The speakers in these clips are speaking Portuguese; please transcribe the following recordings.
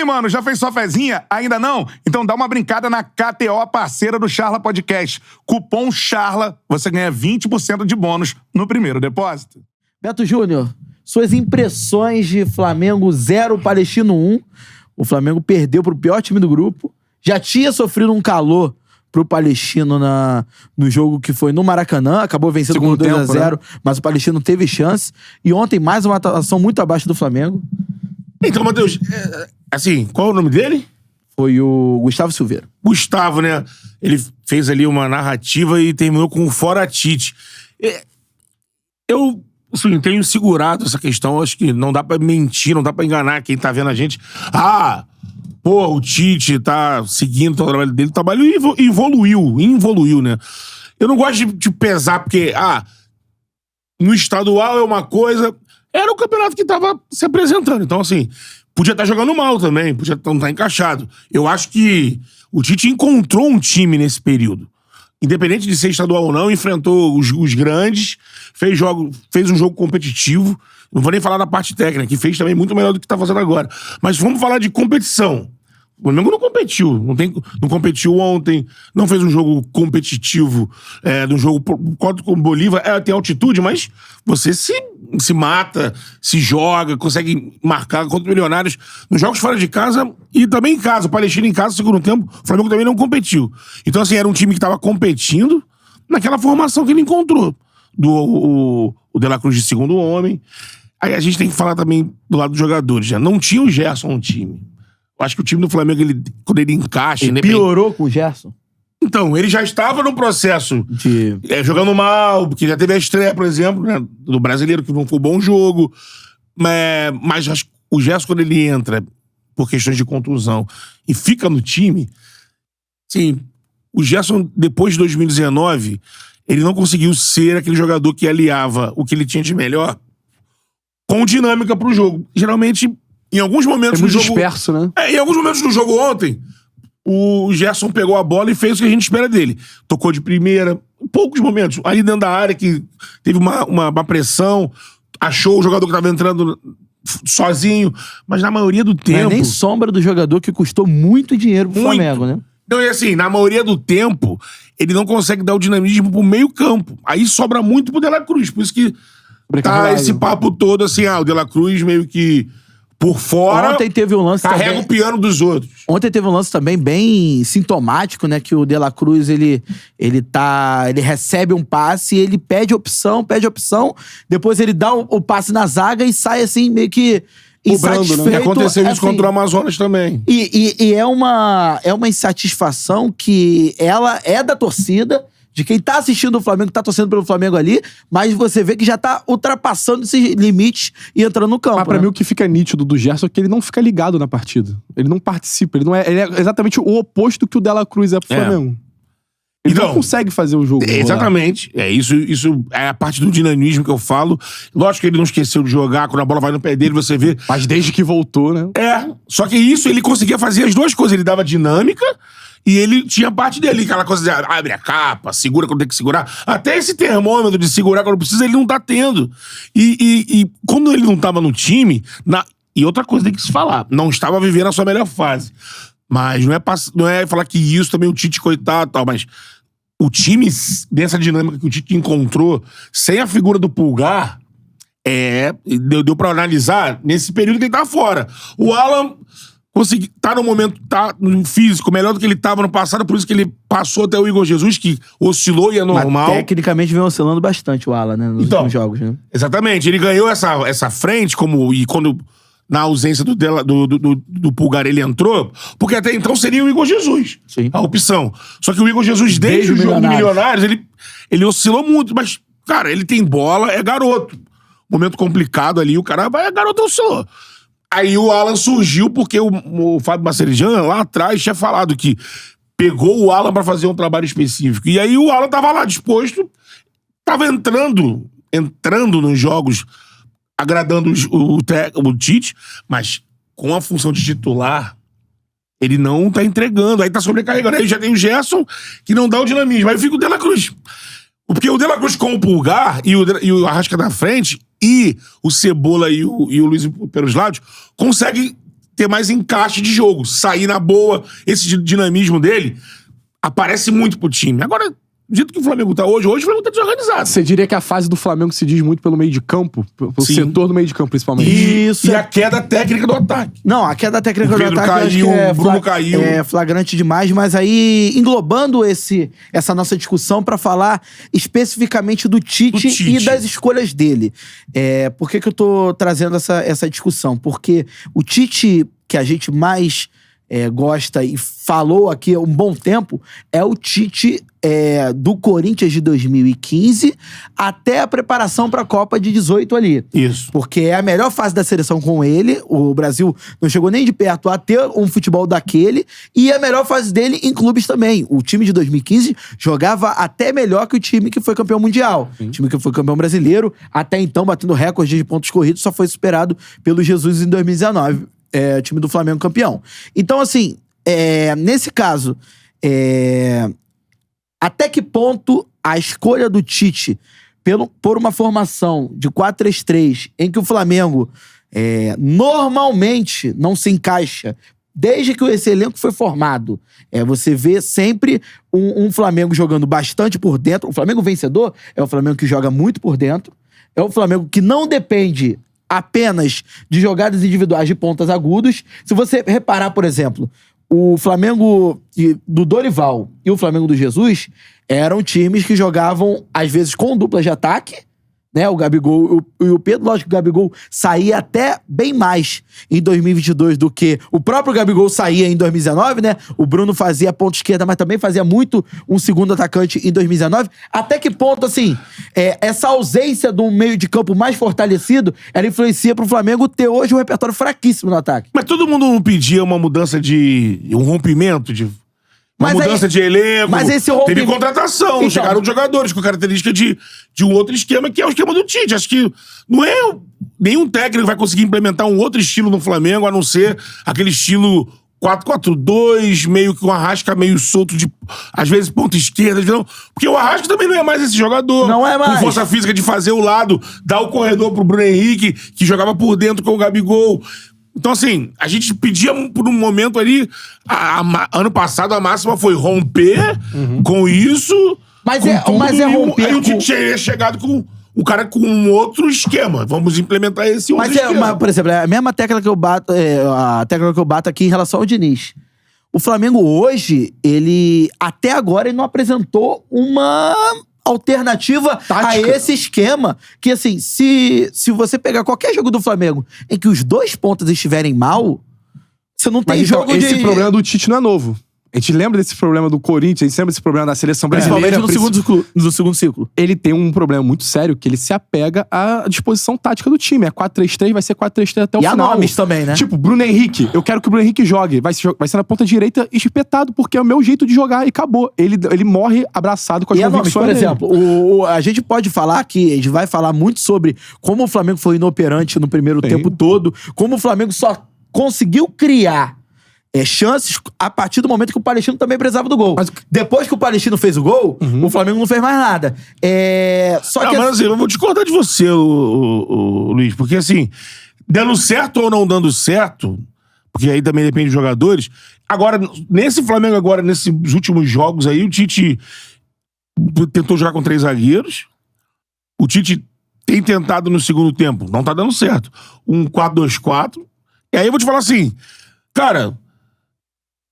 aí, mano, já fez sua fezinha? Ainda não? Então dá uma brincada na KTO, parceira do Charla Podcast. Cupom CHARLA, você ganha 20% de bônus no primeiro depósito. Beto Júnior, suas impressões de Flamengo 0, Palestino 1. O Flamengo perdeu pro pior time do grupo. Já tinha sofrido um calor pro Palestino no jogo que foi no Maracanã. Acabou vencendo por 2-0, né? Mas o Palestino teve chance. E ontem, mais uma atuação muito abaixo do Flamengo. Então, Matheus, assim, qual é o nome dele? Foi o Gustavo Silveira. Gustavo, né? Ele fez ali uma narrativa e terminou com fora Tite. Eu, assim, tenho segurado essa questão. Acho que não dá pra mentir, não dá pra enganar quem tá vendo a gente. O Tite tá seguindo o trabalho dele. O trabalho evoluiu, né? Eu não gosto de pesar, porque, no estadual é uma coisa... Era o campeonato que tava se apresentando. Então, assim, podia estar jogando mal também, podia não estar encaixado. Eu acho que o Tite encontrou um time nesse período. Independente de ser estadual ou não, enfrentou os grandes, fez um jogo competitivo. Não vou nem falar da parte técnica, que fez também muito melhor do que tá fazendo agora. Mas vamos falar de competição. O Flamengo não competiu. Não competiu ontem, não fez um jogo competitivo de um jogo contra o Bolívar. Tem altitude, mas você se mata, se joga, consegue marcar contra Milionários nos jogos fora de casa e também em casa. O Palestino em casa, segundo tempo, o Flamengo também não competiu. Então, assim, era um time que estava competindo naquela formação que ele encontrou. O De La Cruz de segundo homem. Aí a gente tem que falar também do lado dos jogadores. Já não tinha o Gerson no time. Eu acho que o time do Flamengo, quando ele encaixa... Ele piorou com o Gerson? Então, ele já estava no processo jogando mal, porque já teve a estreia, por exemplo, né, do brasileiro, que não foi um bom jogo. Mas o Gerson, quando ele entra por questões de contusão e fica no time, sim, o Gerson, depois de 2019, ele não conseguiu ser aquele jogador que aliava o que ele tinha de melhor com dinâmica pro jogo. Geralmente... Em alguns momentos do jogo... disperso, né? Em alguns momentos do jogo ontem, o Gerson pegou a bola e fez o que a gente espera dele. Tocou de primeira, em poucos momentos. Ali dentro da área, que teve uma pressão, achou o jogador que estava entrando sozinho. Mas na maioria do tempo... Não é nem sombra do jogador que custou muito dinheiro pro Flamengo, né? Então, assim, na maioria do tempo, ele não consegue dar o dinamismo pro meio campo. Aí sobra muito pro De La Cruz. Por isso que tá esse papo todo, assim, o De La Cruz meio que... Por fora, ontem teve um lance carrega o piano dos outros. Ontem teve um lance também bem sintomático, né? Que o De La Cruz, ele recebe um passe, ele pede opção, depois ele dá o passe na zaga e sai assim, meio que insatisfeito. Né? Aconteceu isso contra o Amazonas também. E é uma insatisfação que ela é da torcida, de quem tá assistindo o Flamengo, tá torcendo pelo Flamengo ali, mas você vê que já tá ultrapassando esses limites e entrando no campo. Mas pra mim o que fica nítido do Gerson é que ele não fica ligado na partida. Ele não participa, ele é exatamente o oposto que o De La Cruz é pro Flamengo. Ele não consegue fazer o jogo. Exatamente. Isso é a parte do dinamismo que eu falo. Lógico que ele não esqueceu de jogar, quando a bola vai no pé dele, você vê. Mas desde que voltou, né? Só que isso ele conseguia fazer as duas coisas. Ele dava dinâmica e ele tinha parte dele, aquela coisa de abre a capa, segura quando tem que segurar. Até esse termômetro de segurar quando precisa, ele não tá tendo. E quando ele não tava no time... E outra coisa tem que se falar, não estava vivendo a sua melhor fase. Mas não é falar que isso também o Tite, coitado e tal, mas o time, dessa dinâmica que o Tite encontrou, sem a figura do Pulgar, deu pra analisar nesse período que ele tava fora. O Alan tá no momento, tá no físico melhor do que ele tava no passado, por isso que ele passou até o Igor Jesus, que oscilou e é normal. Mas tecnicamente vem oscilando bastante o Alan, né, nos últimos jogos, né? Exatamente, ele ganhou essa frente, e quando... Na ausência do Pulgar, ele entrou, porque até então seria o Igor Jesus. Sim. A opção. Só que o Igor Jesus, desde o jogo do Milionários, ele oscilou muito. Mas, cara, ele tem bola, é garoto. Momento complicado ali, o cara garoto oscilou. Aí o Alan surgiu porque o Fábio Macerijan, lá atrás, tinha falado que pegou o Alan pra fazer um trabalho específico. E aí o Alan tava lá disposto, tava entrando nos jogos, agradando o Tite, mas com a função de titular, ele não tá entregando, aí tá sobrecarregando. Aí já tem o Gerson, que não dá o dinamismo. Aí fica o De La Cruz. Porque o De La Cruz com o Pulgar e o Arrasca na frente, e o Cebola e o Luiz pelos lados, consegue ter mais encaixe de jogo, sair na boa. Esse dinamismo dele aparece muito pro time. Agora, do jeito que o Flamengo tá hoje o Flamengo tá desorganizado. Você diria que a fase do Flamengo se diz muito pelo meio de campo? Pelo Sim. setor do meio de campo, principalmente. Isso. E a queda técnica do ataque. Não, a queda técnica O do Pedro ataque eu acho caiu, que é o Bruno caiu. É flagrante demais, mas aí englobando essa nossa discussão pra falar especificamente do Tite e das escolhas dele. Por que eu tô trazendo essa discussão? Porque o Tite que a gente mais gosta e falou aqui há um bom tempo é o Tite do Corinthians de 2015 até a preparação pra Copa de 18 ali. Isso. Porque é a melhor fase da seleção com ele. O Brasil não chegou nem de perto a ter um futebol daquele. E a melhor fase dele em clubes também. O time de 2015 jogava até melhor que o time que foi campeão mundial. Sim. O time que foi campeão brasileiro, até então batendo recorde de pontos corridos, só foi superado pelo Jesus em 2019. O time do Flamengo campeão. Então, assim, nesse caso, até que ponto a escolha do Tite por uma formação de 4-3-3 em que o Flamengo normalmente não se encaixa desde que esse elenco foi formado. Você vê sempre um Flamengo jogando bastante por dentro. O Flamengo vencedor é o Flamengo que joga muito por dentro. É o Flamengo que não depende apenas de jogadas individuais de pontas agudos. Se você reparar, por exemplo, o Flamengo do Dorival e o Flamengo do Jesus eram times que jogavam, às vezes, com duplas de ataque, né? O Gabigol e o Pedro. Lógico que o Gabigol saía até bem mais em 2022 do que o próprio Gabigol saía em 2019, né? O Bruno fazia a ponta esquerda, mas também fazia muito um segundo atacante em 2019. Até que ponto, assim, essa ausência de um meio de campo mais fortalecido, ela influencia pro Flamengo ter hoje um repertório fraquíssimo no ataque. Mas todo mundo não pedia uma mudança um rompimento Uma mudança de elenco. Mas esse rompimento... Teve contratação. Então, chegaram jogadores com característica de um outro esquema, que é o esquema do Tite. Acho que não é... Nenhum técnico vai conseguir implementar um outro estilo no Flamengo, a não ser aquele estilo 4-4-2, meio que um Arrasca meio solto de... Às vezes ponta esquerda. Não, porque o Arrasca também não é mais esse jogador. Não é mais. Com força física de fazer o lado, dar o corredor pro Bruno Henrique, que jogava por dentro com o Gabigol. Então, assim, a gente pedia por um momento ali... ano passado a máxima foi romper com isso. Mas com mas romper. Aí o Tite teria chegado com o cara com um outro esquema. Vamos implementar esse outro esquema. Mas, por exemplo, é a mesma tecla que eu bato, a tecla que eu bato aqui em relação ao Diniz. O Flamengo hoje, ele até agora ele não apresentou uma alternativa tática a esse esquema. Que, assim, se você pegar qualquer jogo do Flamengo em que os dois pontas estiverem mal, você não tem jogo esse problema do Tite não é novo. A gente lembra desse problema do Corinthians, a gente lembra desse problema da seleção brasileira. Principalmente no segundo ciclo. Ele tem um problema muito sério, que ele se apega à disposição tática do time. É 4-3-3, vai ser 4-3-3 até o final. E há nomes também, né? Tipo, Bruno Henrique. Eu quero que o Bruno Henrique jogue. Vai ser na ponta direita espetado, porque é o meu jeito de jogar e acabou. Ele morre abraçado com as convicções por dele. exemplo, a gente pode falar que a gente vai falar muito sobre como o Flamengo foi inoperante no primeiro tempo todo, como o Flamengo só conseguiu criar chances a partir do momento que o Palestino também precisava do gol. Mas depois que o Palestino fez o gol, o Flamengo não fez mais nada. Mas assim, eu vou discordar de você, Luiz, porque assim, dando certo ou não dando certo, porque aí também depende dos jogadores. Agora, nesse Flamengo agora, nesses últimos jogos aí, o Tite tentou jogar com 3 zagueiros. O Tite tem tentado no segundo tempo, não tá dando certo. Um 4-2-4. E aí eu vou te falar assim, cara...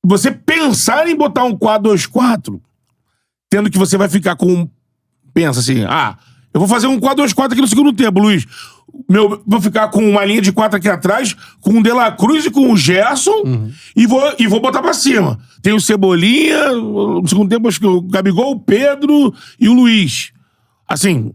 Você pensar em botar um 4-2-4, tendo que você vai ficar com... Pensa assim, eu vou fazer um 4-2-4 aqui no segundo tempo, Luiz. Vou ficar com uma linha de 4 aqui atrás, com o De La Cruz e com o Gerson, e vou botar pra cima. Tem o Cebolinha, no segundo tempo acho que o Gabigol, o Pedro e o Luiz. Assim,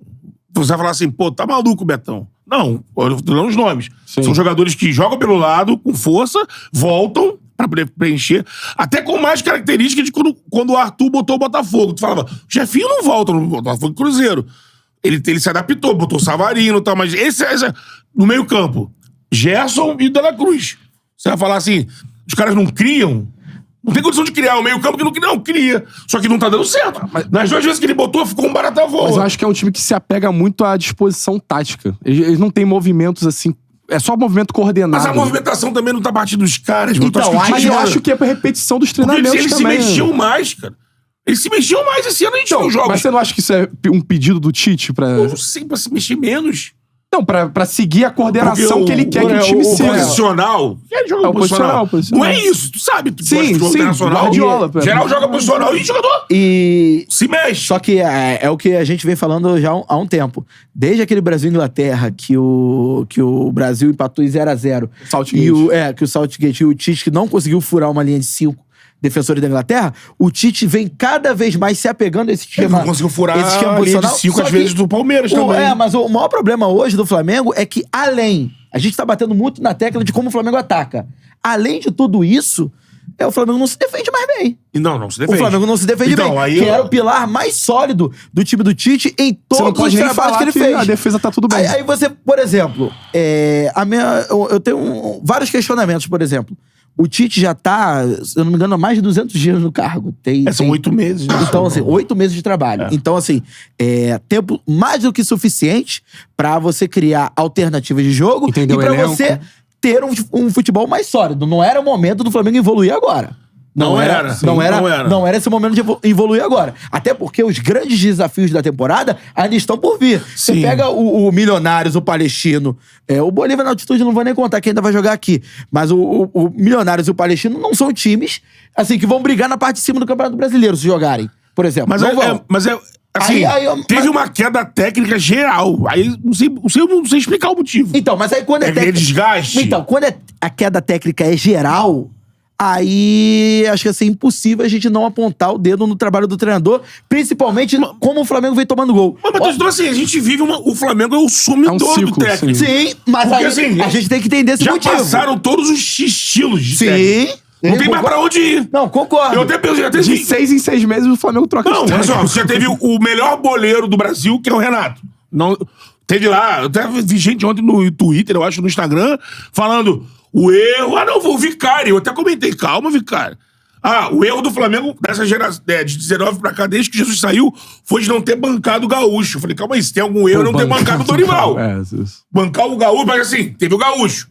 você vai falar assim, pô, tá maluco, Betão. Não, eu tô dando os nomes. Sim. São jogadores que jogam pelo lado, com força, voltam pra preencher, até com mais características de quando o Arthur botou o Botafogo. Tu falava, o Jefinho não volta no Botafogo e Cruzeiro. Ele se adaptou, botou o Savarino e tal, mas esse no meio campo, Gerson e o De La Cruz. Você vai falar assim, os caras não criam? Não tem condição de criar o meio campo que não cria. Só que não tá dando certo. Nas 2 vezes que ele botou, ficou um barata voa. Mas eu acho que é um time que se apega muito à disposição tática. Eles não têm movimentos assim É só movimento coordenado. Mas a movimentação também não tá partindo dos caras. Então, Mas eu acho que é pra repetição dos treinamentos eles também. se mexiam mais, cara. Eles se mexiam mais esse ano, a gente não joga. Mas você não acha que isso é um pedido do Tite pra... Eu não sei, pra se mexer menos. Não, pra seguir a coordenação que ele quer que o time O siga. posicional. Quem joga posicional? posicional. Não é isso, tu sabe. Tu Sim, gosta de jogo sim, internacional. Guardiola, Geral joga posicional e jogador E... se mexe. Só que é o que a gente vem falando já há um tempo. Desde aquele Brasil e Inglaterra, que o Brasil empatou em 0x0. Southgate. Que o Southgate e o Tite que não conseguiu furar uma linha de 5 defensores da Inglaterra, o Tite vem cada vez mais se apegando a esse Ele esquema. não conseguiu furar esse esquema a linha de posicional. 5 Só às que vezes do Palmeiras também. Mas o maior problema hoje do Flamengo é que, a gente tá batendo muito na tecla de como o Flamengo ataca. Além de tudo isso, o Flamengo não se defende mais bem. E não se defende. O Flamengo não se defende Então, bem. aí Que era o pilar mais sólido do time do Tite em Você não todos os pode nem trabalhos falar que ele fez. a defesa tá tudo bem. Aí você, por exemplo, eu tenho vários questionamentos, por exemplo. O Tite já tá, se eu não me engano, há mais de 200 dias no cargo. São 8 meses. Né? Então, assim, 8 meses de trabalho. Então, assim, tempo mais do que suficiente pra você criar alternativas de jogo Entendeu e pra o elenco. você ter um futebol mais sólido. Não era o momento do Flamengo evoluir agora. Não era esse momento de evoluir agora. Até porque os grandes desafios da temporada ainda estão por vir. Você Sim. pega o Milionários, o Palestino, o Bolívar na altitude não vou nem contar quem ainda vai jogar aqui. Mas o Milionários e o Palestino não são times assim, que vão brigar na parte de cima do Campeonato Brasileiro se jogarem, por exemplo. Mas assim, teve uma queda técnica geral. Aí não sei explicar o motivo. Então, mas aí quando é desgaste. Então, quando a queda técnica é geral, aí acho que é impossível a gente não apontar o dedo no trabalho do treinador, principalmente como o Flamengo vem tomando gol. Mas então, assim, a gente vive o Flamengo é o sumidor do ciclo, técnico. Sim, mas Porque, aí assim, a gente tem que entender esse já motivo. passaram todos os estilos de técnico. Sim. Não tem mais pra onde ir. Não, concordo. Eu até pensei, De 6 em 6 meses o Flamengo troca Não, de olha técnico. só, você já teve o melhor boleiro do Brasil, que é o Renato. Não, teve lá, eu até vi gente ontem no Twitter, eu acho, no Instagram, falando o erro. Não, foi o Vicário. Eu até comentei, calma, Vicário. O erro do Flamengo dessa geração, de 19 pra cá, desde que Jesus saiu, foi de não ter bancado o Gaúcho. Eu falei, calma aí, se tem algum erro, não ter bancado o Dorival. Isso. Bancar o Gaúcho, mas assim, teve o Gaúcho.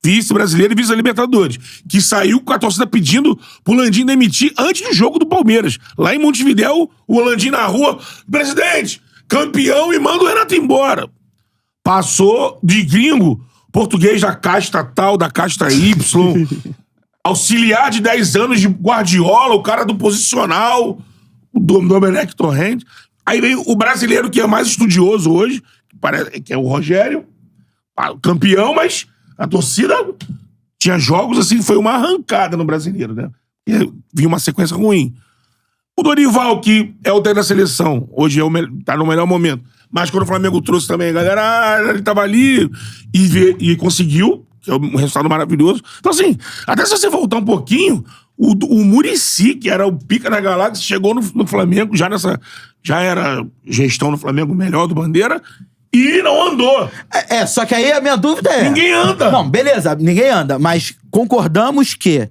Vice-brasileiro e vice-libertadores. Que saiu com a torcida pedindo pro Landim demitir antes do jogo do Palmeiras. Lá em Montevidéu, o Landim na rua, presidente, campeão e manda o Renato embora. Passou de gringo, português da casta tal, da casta Y, auxiliar de 10 anos de Guardiola, o cara do posicional, o Domenech Torrent. Aí vem o brasileiro que é mais estudioso hoje, que é o Rogério, campeão, mas a torcida tinha jogos assim, foi uma arrancada no brasileiro, né? E vinha uma sequência ruim. O Dorival, que é o técnico da seleção, hoje tá no melhor momento. Mas quando o Flamengo trouxe também a galera, ele tava ali e conseguiu, que é um resultado maravilhoso. Então, assim, até se você voltar um pouquinho, o Muricy, que era o pica da galáxia, chegou no Flamengo, já era gestão no Flamengo melhor do Bandeira, e não andou. Só que aí a minha dúvida é... Ninguém anda. Não, beleza, ninguém anda, mas concordamos que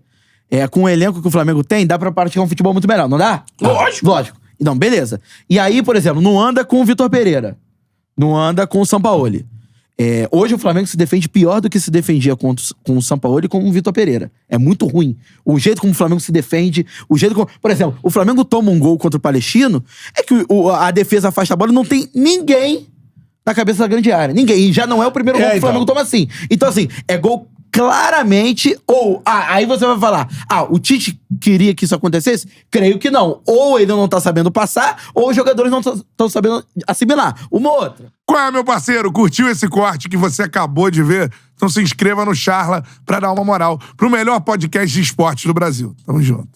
com o elenco que o Flamengo tem, dá pra praticar um futebol muito melhor, não dá? Lógico. Lógico. Então, beleza. E aí, por exemplo, não anda com o Vitor Pereira. Não anda com o Sampaoli. Hoje o Flamengo se defende pior do que se defendia com o Sampaoli e com o Vitor Pereira. É muito ruim. O jeito como o Flamengo se defende, o jeito como... Por exemplo, o Flamengo toma um gol contra o Palestino, é que a defesa afasta a bola e não tem ninguém na cabeça da grande área. Ninguém. E já não é o primeiro gol que o Flamengo toma assim. Então, assim, é gol claramente, ou... aí você vai falar, o Tite queria que isso acontecesse? Creio que não. Ou ele não tá sabendo passar, ou os jogadores não estão sabendo assimilar. Uma ou outra. Qual é, meu parceiro? Curtiu esse corte que você acabou de ver? Então se inscreva no Charla pra dar uma moral pro melhor podcast de esportes do Brasil. Tamo junto.